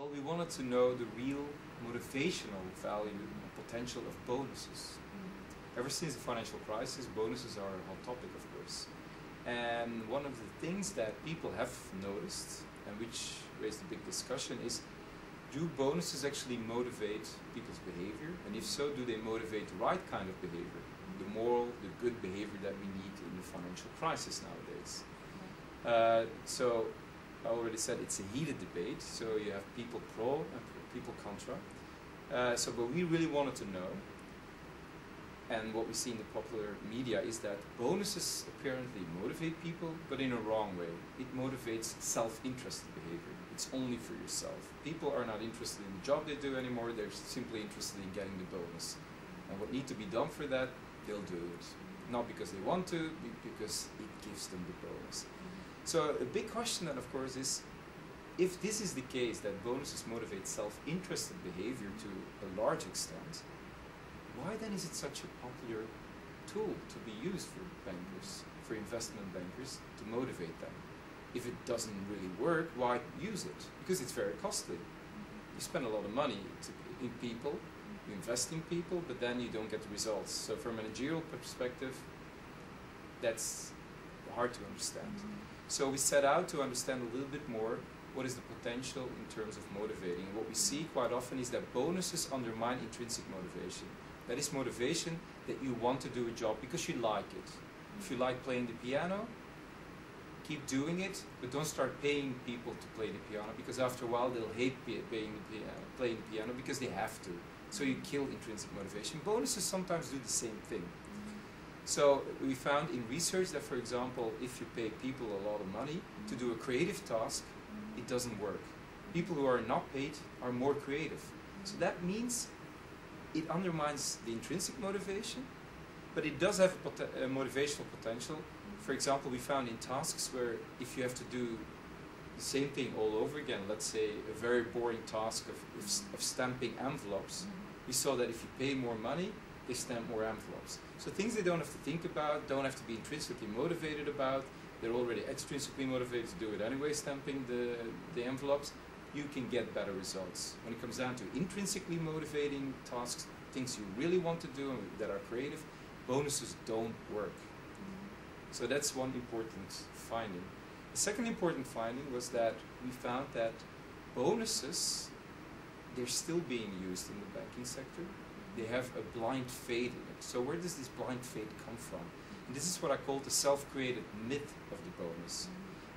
Well, we wanted to know the real motivational value and potential of bonuses. Ever since the financial crisis, bonuses are a hot topic, of course. And one of the things that people have noticed, and which raised a big discussion, is do bonuses actually motivate people's behavior? And if so, do they motivate the right kind of behavior? The moral, the good behavior that we need in the financial crisis nowadays. So I already said it's a heated debate, so you have people pro and people contra. But we really wanted to know, and what we see in the popular media is that bonuses apparently motivate people, but in a wrong way. It motivates self-interested behavior. It's only for yourself. People are not interested in the job they do anymore, they're simply interested in getting the bonus. And what needs to be done for that, they'll do it. Not because they want to, because it gives them the bonus. So a big question then, of course, is if this is the case, that bonuses motivate self-interested behavior to a large extent, why then is it such a popular tool to be used for bankers, for investment bankers, to motivate them? If it doesn't really work, why use it? Because it's very costly. You spend a lot of money in people, you invest in people, but then you don't get the results. So from a managerial perspective, that's hard to understand. So we set out to understand a little bit more what is the potential in terms of motivating. And what we see quite often is that bonuses undermine intrinsic motivation. That is motivation that you want to do a job because you like it. If you like playing the piano, keep doing it, but don't start paying people to play the piano, because after a while they'll hate playing the piano because they have to. So you kill intrinsic motivation. Bonuses sometimes do the same thing. So we found in research that, for example, if you pay people a lot of money to do a creative task, it doesn't work. People who are not paid are more creative. So that means it undermines the intrinsic motivation, but it does have a motivational potential. For example, we found in tasks where if you have to do the same thing all over again, let's say a very boring task of stamping envelopes, we saw that if you pay more money, they stamp more envelopes. So things they don't have to think about, don't have to be intrinsically motivated about, they're already extrinsically motivated to do it anyway, stamping the envelopes, you can get better results. When it comes down to intrinsically motivating tasks, things you really want to do and that are creative, bonuses don't work. So that's one important finding. The second important finding was that we found that bonuses, they're still being used in the banking sector. They have a blind faith in it. So where does this blind faith come from? And this is what I call the self-created myth of the bonus.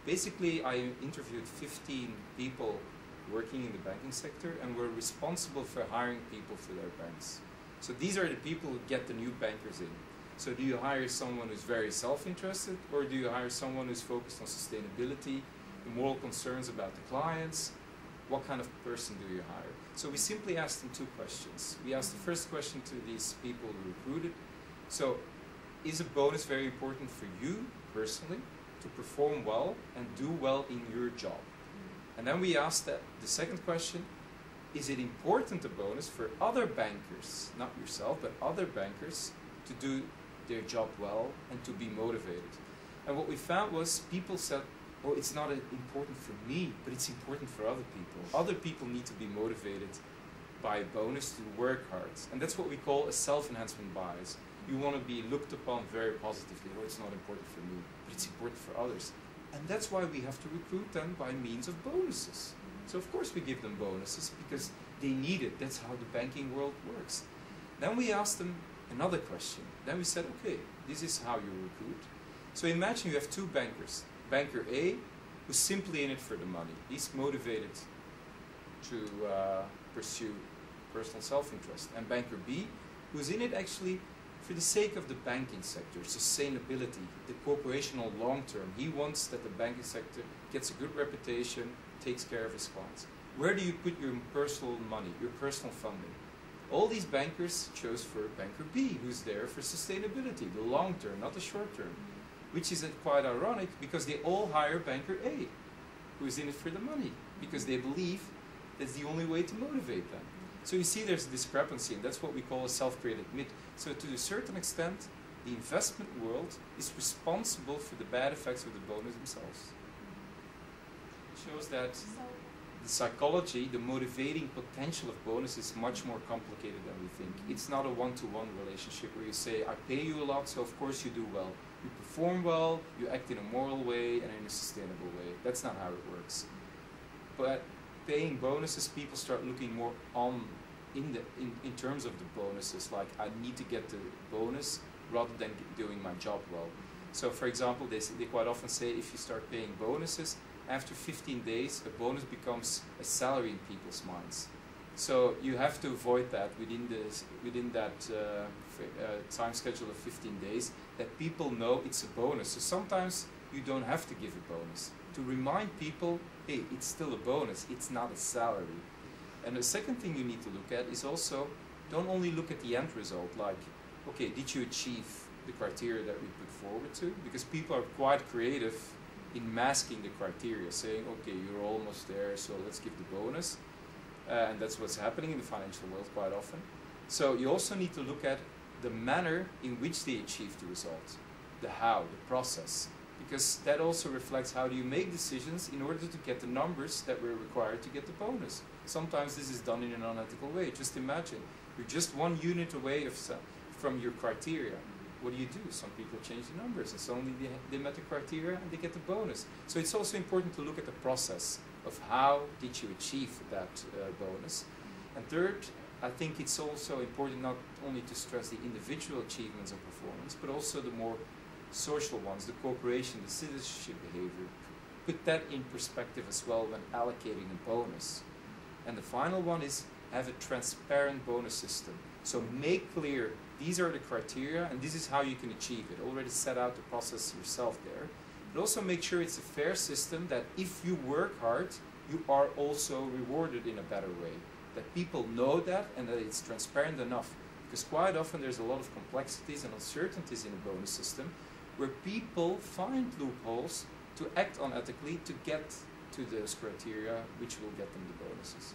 Basically, I interviewed 15 people working in the banking sector and were responsible for hiring people for their banks. So these are the people who get the new bankers in. So do you hire someone who's very self-interested, or do you hire someone who's focused on sustainability, the moral concerns about the clients? What kind of person do you hire? So we simply asked them two questions. We asked the first question to these people who recruited. So is a bonus very important for you personally to perform well and do well in your job? And then we asked that the second question, is it important, a bonus, for other bankers, not yourself, but other bankers, to do their job well and to be motivated? And what we found was people said, oh, it's not important for me, but it's important for other people. Other people need to be motivated by a bonus to work hard. And that's what we call a self-enhancement bias. You want to be looked upon very positively. Oh, it's not important for me, but it's important for others. And that's why we have to recruit them by means of bonuses. So of course we give them bonuses because they need it. That's how the banking world works. Then we asked them another question. Then we said, okay, this is how you recruit. So imagine you have two bankers. Banker A, who's simply in it for the money. He's motivated to pursue personal self-interest. And Banker B, who's in it actually for the sake of the banking sector, sustainability, the corporational long-term. He wants that the banking sector gets a good reputation, takes care of his clients. Where do you put your personal money, your personal funding? All these bankers chose for Banker B, who's there for sustainability, the long-term, not the short-term. Which is quite ironic, because they all hire Banker A, who is in it for the money, because they believe that's the only way to motivate them. So you see there's a discrepancy, and that's what we call a self-created myth. So to a certain extent, the investment world is responsible for the bad effects of the bonus themselves. It shows that the the psychology, the motivating potential of bonus is much more complicated than we think. It's not a one-to-one relationship where you say, I pay you a lot, so of course you do well. You perform well, you act in a moral way and in a sustainable way. That's not how it works. But paying bonuses, people start looking more on in terms of the bonuses, like I need to get the bonus rather than doing my job well. So for example, they quite often say if you start paying bonuses, after 15 days, a bonus becomes a salary in people's minds. So you have to avoid that within that time schedule of 15 days, that people know it's a bonus. So sometimes you don't have to give a bonus. To remind people, hey, it's still a bonus, it's not a salary. And the second thing you need to look at is also, don't only look at the end result, like, okay, did you achieve the criteria that we put forward to? Because people are quite creative in masking the criteria, saying, okay, you're almost there, so let's give the bonus. And that's what's happening in the financial world quite often. So you also need to look at the manner in which they achieve the result, the how, the process, because that also reflects how do you make decisions in order to get the numbers that were required to get the bonus. Sometimes this is done in an unethical way. Just imagine, you're just one unit away from your criteria. What do? Some people change the numbers and suddenly they met the criteria and they get the bonus. So it's also important to look at the process of how did you achieve that bonus. And third, I think it's also important not only to stress the individual achievements of performance, but also the more social ones, the cooperation, the citizenship behavior. Put that in perspective as well when allocating a bonus. And the final one is have a transparent bonus system. So make clear these are the criteria and this is how you can achieve it. Already set out the process yourself there. But also make sure it's a fair system that if you work hard, you are also rewarded in a better way. That people know that and that it's transparent enough. Because quite often there's a lot of complexities and uncertainties in a bonus system where people find loopholes to act unethically to get to those criteria which will get them the bonuses.